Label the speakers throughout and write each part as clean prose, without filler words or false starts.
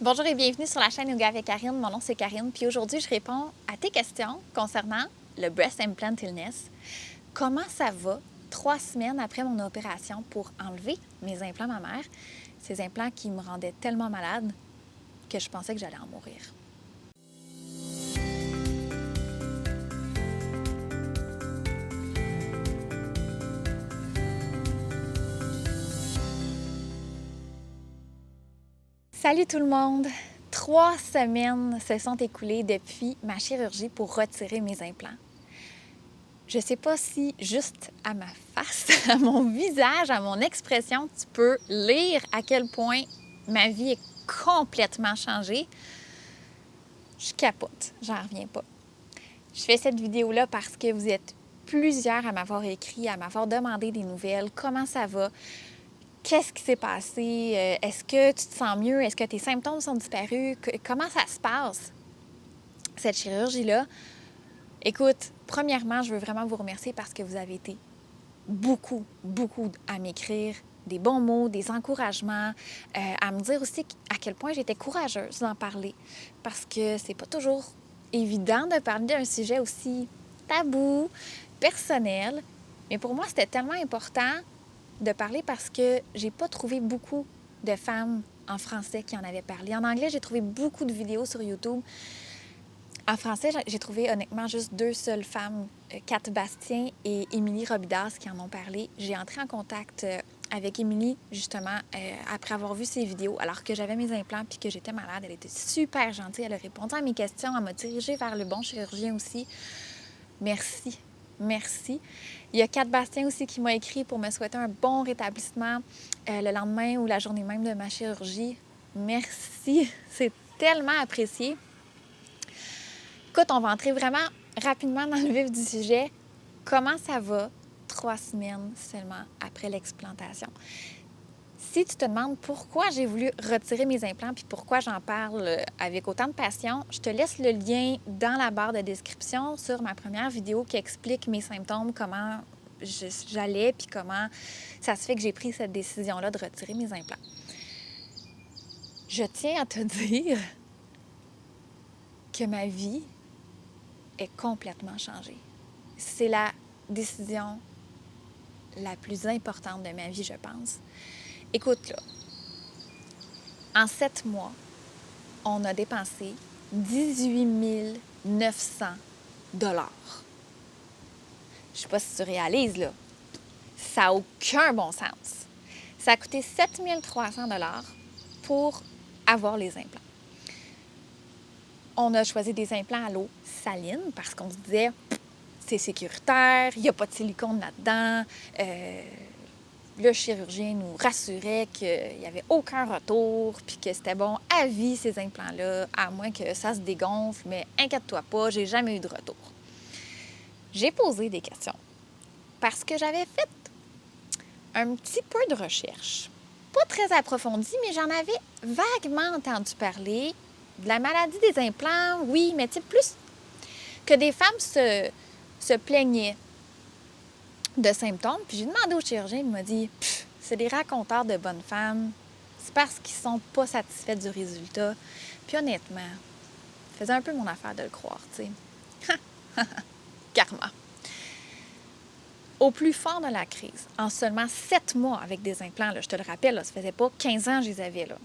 Speaker 1: Bonjour et bienvenue sur la chaîne Yoga avec Karine. Mon nom c'est Karine, puis aujourd'hui je réponds à tes questions concernant le Breast Implant Illness. Comment ça va 3 semaines après mon opération pour enlever mes implants mammaires, ces implants qui me rendaient tellement malade que je pensais que j'allais en mourir. Salut tout le monde! 3 semaines se sont écoulées depuis ma chirurgie pour retirer mes implants. Je ne sais pas si juste à ma face, à mon visage, à mon expression, tu peux lire à quel point ma vie est complètement changée. Je capote, j'en reviens pas. Je fais cette vidéo-là parce que vous êtes plusieurs à m'avoir écrit, à m'avoir demandé des nouvelles, comment ça va, qu'est-ce qui s'est passé, est-ce que tu te sens mieux, est-ce que tes symptômes sont disparus, comment ça se passe, cette chirurgie-là. Écoute, premièrement, je veux vraiment vous remercier parce que vous avez été beaucoup à m'écrire des bons mots, des encouragements, à me dire aussi à quel point j'étais courageuse d'en parler parce que c'est pas toujours évident de parler d'un sujet aussi tabou, personnel. Mais pour moi, c'était tellement important de parler parce que j'ai pas trouvé beaucoup de femmes en français qui en avaient parlé. En anglais, j'ai trouvé beaucoup de vidéos sur YouTube. En français, j'ai trouvé honnêtement juste 2 seules femmes, Kat Bastien et Émilie Robidas, qui en ont parlé. J'ai entré en contact avec Émilie, justement, après avoir vu ses vidéos, alors que j'avais mes implants puis que j'étais malade. Elle était super gentille, elle a répondu à mes questions, elle m'a dirigée vers le bon chirurgien aussi. Merci. Il y a Kat Bastien aussi qui m'a écrit pour me souhaiter un bon rétablissement le lendemain ou la journée même de ma chirurgie. Merci, c'est tellement apprécié. Écoute, on va entrer vraiment rapidement dans le vif du sujet. Comment ça va 3 semaines seulement après l'explantation? Si tu te demandes pourquoi j'ai voulu retirer mes implants puis pourquoi j'en parle avec autant de passion, je te laisse le lien dans la barre de description sur ma première vidéo qui explique mes symptômes, comment j'allais puis comment ça se fait que j'ai pris cette décision-là de retirer mes implants. Je tiens à te dire que ma vie est complètement changée. C'est la décision la plus importante de ma vie, je pense. Écoute, là, en 7 mois, on a dépensé 18 900 $. Je sais pas si tu réalises, là. Ça n'a aucun bon sens. Ça a coûté 7 300 $ pour avoir les implants. On a choisi des implants à l'eau saline parce qu'on se disait c'est sécuritaire, il n'y a pas de silicone là-dedans. Le chirurgien nous rassurait qu'il n'y avait aucun retour puis que c'était bon à vie ces implants-là, à moins que ça se dégonfle, mais inquiète-toi pas, j'ai jamais eu de retour. J'ai posé des questions parce que j'avais fait un petit peu de recherche. Pas très approfondie, mais j'en avais vaguement entendu parler. De la maladie des implants, oui, mais tu sais, plus que des femmes se plaignaient de symptômes. Puis j'ai demandé au chirurgien, il m'a dit « c'est des raconteurs de bonnes femmes, c'est parce qu'ils sont pas satisfaits du résultat. » Puis honnêtement, ça faisait un peu mon affaire de le croire, tu sais. Karma. Au plus fort de la crise, en seulement 7 mois avec des implants, là, je te le rappelle, là, ça faisait pas 15 ans que je les avais, là.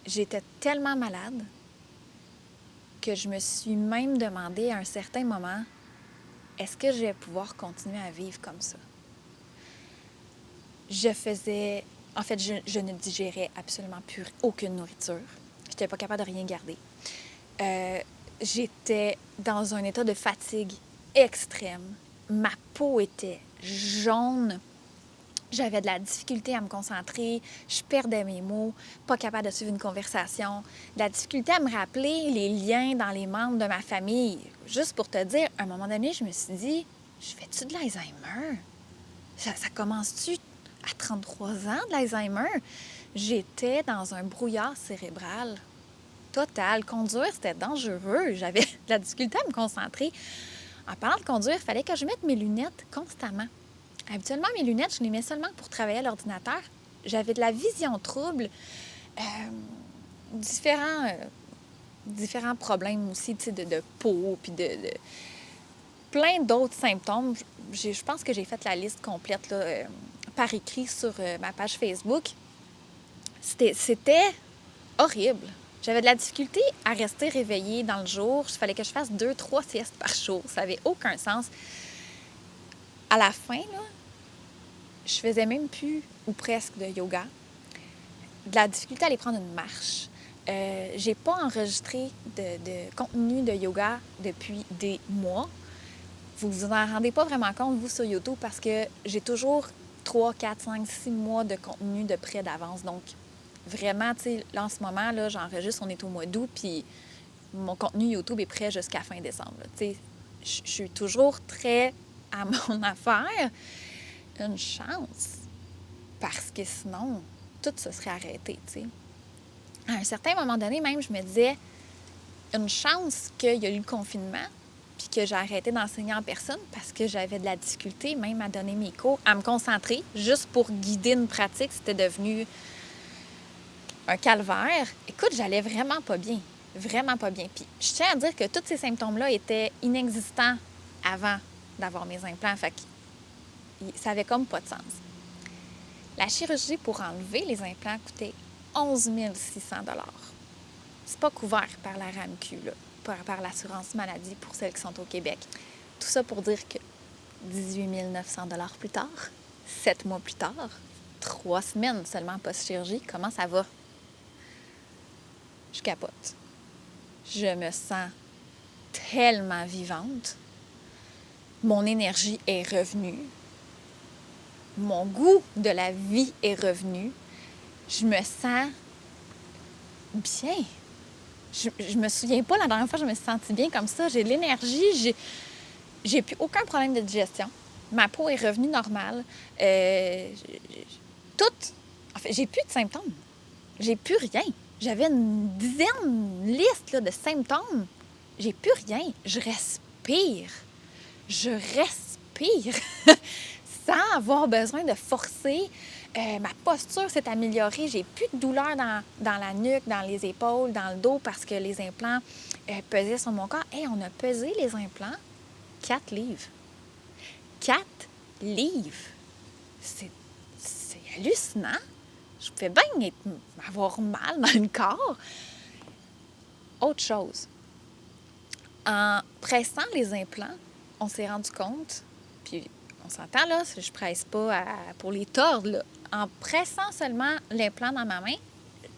Speaker 1: J'étais tellement malade que je me suis même demandé à un certain moment, est-ce que je vais pouvoir continuer à vivre comme ça? Je ne digérais absolument plus aucune nourriture. Je n'étais pas capable de rien garder. J'étais dans un état de fatigue extrême. Ma peau était jaune. J'avais de la difficulté à me concentrer, je perdais mes mots, pas capable de suivre une conversation, de la difficulté à me rappeler les liens dans les membres de ma famille. Juste pour te dire, à un moment donné, je me suis dit, je fais-tu de l'Alzheimer? Ça commence-tu à 33 ans de l'Alzheimer? J'étais dans un brouillard cérébral total. Conduire, c'était dangereux. J'avais de la difficulté à me concentrer. En parlant de conduire, il fallait que je mette mes lunettes constamment. Habituellement, mes lunettes, je les mets seulement pour travailler à l'ordinateur. J'avais de la vision trouble. différents problèmes aussi, tu sais, de peau, puis de plein d'autres symptômes. Je pense que j'ai fait la liste complète là, par écrit sur ma page Facebook. C'était horrible. J'avais de la difficulté à rester réveillée dans le jour. Il fallait que je fasse 2-3 siestes par jour. Ça n'avait aucun sens. À la fin, là, je faisais même plus, ou presque, de yoga. De la difficulté à aller prendre une marche. J'ai pas enregistré de contenu de yoga depuis des mois. Vous vous en rendez pas vraiment compte, vous, sur YouTube, parce que j'ai toujours 3, 4, 5, 6 mois de contenu de près d'avance. Donc, vraiment, tu sais, là, en ce moment, là, j'enregistre, on est au mois d'août, puis mon contenu YouTube est prêt jusqu'à fin décembre. Tu sais, je suis toujours très à mon affaire. Une chance, parce que sinon, tout se serait arrêté, tu sais. À un certain moment donné, même, je me disais, une chance qu'il y a eu le confinement, puis que j'ai arrêté d'enseigner en personne parce que j'avais de la difficulté même à donner mes cours, à me concentrer, juste pour guider une pratique. C'était devenu un calvaire. Écoute, j'allais vraiment pas bien. Vraiment pas bien. Puis je tiens à dire que tous ces symptômes-là étaient inexistants avant d'avoir mes implants. Fait que ça avait comme pas de sens. La chirurgie pour enlever les implants coûtait 11 600 $. C'est pas couvert par la RAMQ, là, par l'assurance maladie pour celles qui sont au Québec. Tout ça pour dire que 18 900 $ plus tard, 7 mois plus tard, 3 semaines seulement post-chirurgie, comment ça va? Je capote. Je me sens tellement vivante. Mon énergie est revenue. Mon goût de la vie est revenu. Je me sens bien. Je me souviens pas la dernière fois que je me suis sentie bien comme ça. J'ai de l'énergie, j'ai plus aucun problème de digestion. Ma peau est revenue normale. Tout. En fait, j'ai plus de symptômes. J'ai plus rien. J'avais une dizaine, une liste là, de symptômes. J'ai plus rien. Je respire. Je respire sans avoir besoin de forcer. Ma posture s'est améliorée. J'ai plus de douleur dans la nuque, dans les épaules, dans le dos parce que les implants pesaient sur mon corps. Hey, on a pesé les implants 4 livres. 4 livres. C'est hallucinant. Je pouvais bien avoir mal dans le corps. Autre chose. En pressant les implants, on s'est rendu compte, puis on s'entend là, je presse pas pour les tordre, là. En pressant seulement l'implant dans ma main,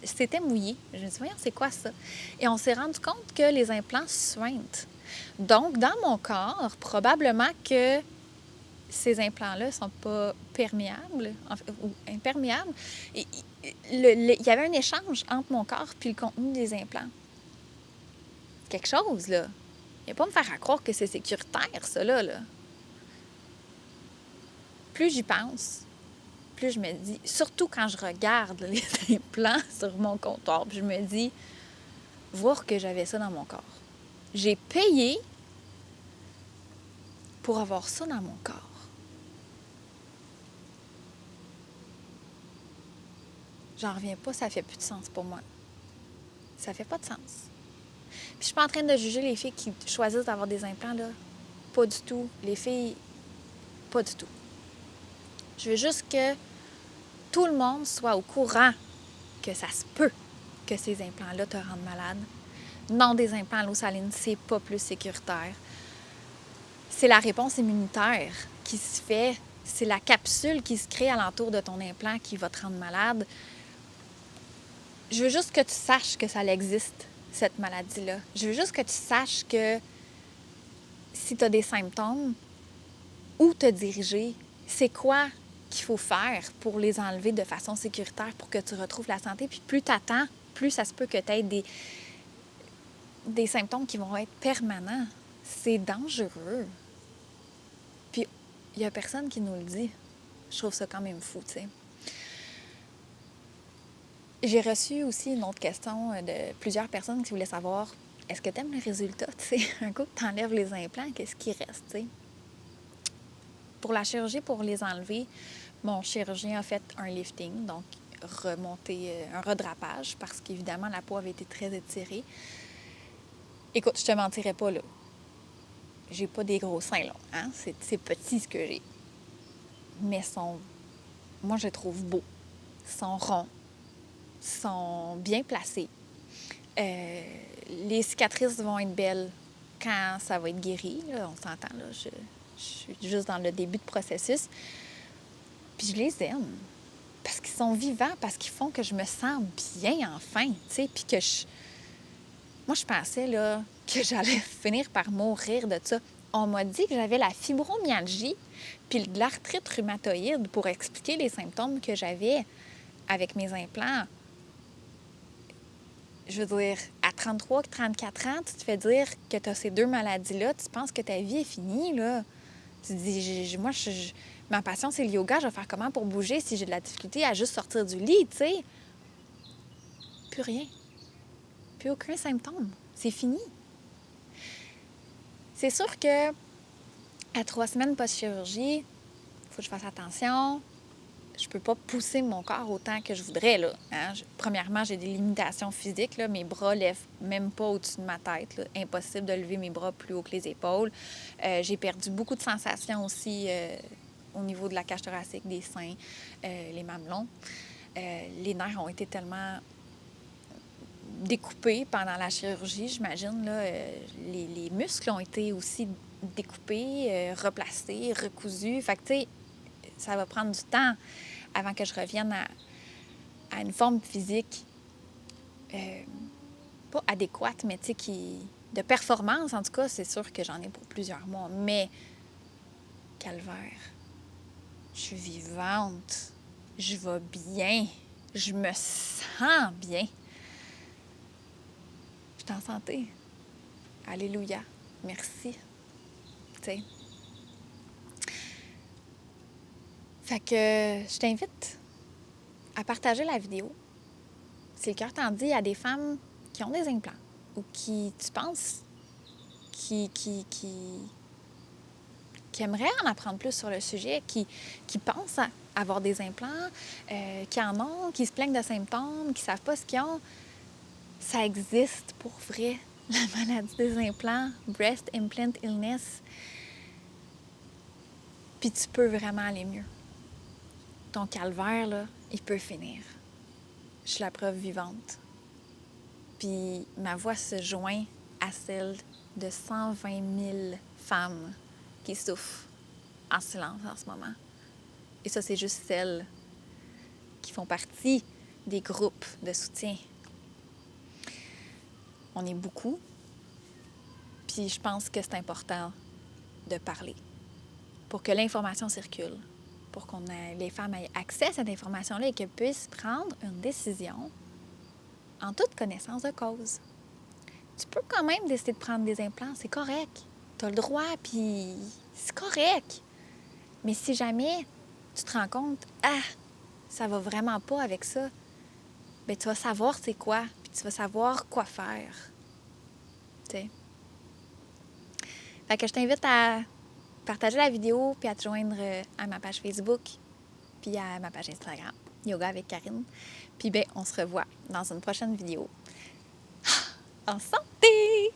Speaker 1: c'était mouillé. Je me suis dit, voyons, c'est quoi ça? Et on s'est rendu compte que les implants suintent. Donc, dans mon corps, probablement que ces implants-là ne sont pas perméables, ou imperméables. Il y avait un échange entre mon corps et le contenu des implants. Quelque chose, là. Il n'y a pas à me faire croire que c'est sécuritaire, ça, là. Plus j'y pense, plus je me dis, surtout quand je regarde là, les implants sur mon comptoir, puis je me dis, voir que j'avais ça dans mon corps. J'ai payé pour avoir ça dans mon corps. J'en reviens pas, ça fait plus de sens pour moi. Ça fait pas de sens. Puis je suis pas en train de juger les filles qui choisissent d'avoir des implants, là. Pas du tout. Les filles, pas du tout. Je veux juste que tout le monde soit au courant que ça se peut que ces implants-là te rendent malade. Non, des implants à l'eau saline, c'est pas plus sécuritaire. C'est la réponse immunitaire qui se fait. C'est la capsule qui se crée alentour de ton implant qui va te rendre malade. Je veux juste que tu saches que ça existe, cette maladie-là. Je veux juste que tu saches que si tu as des symptômes, où te diriger, c'est quoi qu'il faut faire pour les enlever de façon sécuritaire pour que tu retrouves la santé. Puis plus tu attends, plus ça se peut que tu aies des symptômes qui vont être permanents. C'est dangereux. Puis il n'y a personne qui nous le dit. Je trouve ça quand même fou, tu sais. J'ai reçu aussi une autre question de plusieurs personnes qui voulaient savoir, est-ce que tu aimes le résultat? Tu sais, un coup que tu enlèves les implants, qu'est-ce qui reste? Tu sais? Pour la chirurgie, pour les enlever, mon chirurgien a fait un lifting, donc remonté un redrapage parce qu'évidemment, la peau avait été très étirée. Écoute, je te mentirais pas, là. J'ai pas des gros seins, là. Hein? C'est petit ce que j'ai. Mais moi, je les trouve beaux. Ils sont ronds. Ils sont bien placés. Les cicatrices vont être belles quand ça va être guéri. Là, on s'entend, là. Je suis juste dans le début de processus. Puis je les aime. Parce qu'ils sont vivants, parce qu'ils font que je me sens bien enfin, tu sais. Puis que moi, je pensais, là, que j'allais finir par mourir de ça. On m'a dit que j'avais la fibromyalgie puis de l'arthrite rhumatoïde pour expliquer les symptômes que j'avais avec mes implants. Je veux dire, à 33, 34 ans, tu te fais dire que tu as ces deux maladies-là, tu penses que ta vie est finie, là. Tu te dis, moi, ma passion, c'est le yoga, je vais faire comment pour bouger si j'ai de la difficulté à juste sortir du lit, tu sais? Plus rien. Plus aucun symptôme. C'est fini. C'est sûr que à 3 semaines post-chirurgie, il faut que je fasse attention. Je peux pas pousser mon corps autant que je voudrais, là. Hein? Premièrement, j'ai des limitations physiques, là. Mes bras lèvent même pas au-dessus de ma tête, là. Impossible de lever mes bras plus haut que les épaules. J'ai perdu beaucoup de sensations aussi au niveau de la cage thoracique, des seins, les mamelons. Les nerfs ont été tellement découpés pendant la chirurgie, j'imagine. Là, les muscles ont été aussi découpés, replacés, recousus. Fait que, tu sais, ça va prendre du temps avant que je revienne à une forme physique pas adéquate, mais tu sais, de performance. En tout cas, c'est sûr que j'en ai pour plusieurs mois. Mais, calvaire, je suis vivante, je vais bien, je me sens bien. Je suis en santé. Alléluia. Merci. Tu sais. Fait que je t'invite à partager la vidéo. Si le cœur t'en dit, à des femmes qui ont des implants ou qui, tu penses, qui aimeraient en apprendre plus sur le sujet, qui pensent à avoir des implants, qui en ont, qui se plaignent de symptômes, qui ne savent pas ce qu'ils ont. Ça existe pour vrai, la maladie des implants, Breast Implant Illness. Puis tu peux vraiment aller mieux. Ton calvaire, là, il peut finir. Je suis la preuve vivante. Puis ma voix se joint à celle de 120 000 femmes qui souffrent en silence en ce moment. Et ça, c'est juste celles qui font partie des groupes de soutien. On est beaucoup. Puis je pense que c'est important de parler pour que l'information circule, pour que les femmes aient accès à cette information-là et qu'elles puissent prendre une décision en toute connaissance de cause. Tu peux quand même décider de prendre des implants, c'est correct. Tu as le droit, puis c'est correct. Mais si jamais tu te rends compte, ça va vraiment pas avec ça, bien, tu vas savoir c'est quoi, puis tu vas savoir quoi faire. Tu sais. Fait que je t'invite à partager la vidéo, puis à te joindre à ma page Facebook, puis à ma page Instagram, Yoga avec Karine. Puis bien, on se revoit dans une prochaine vidéo. En santé!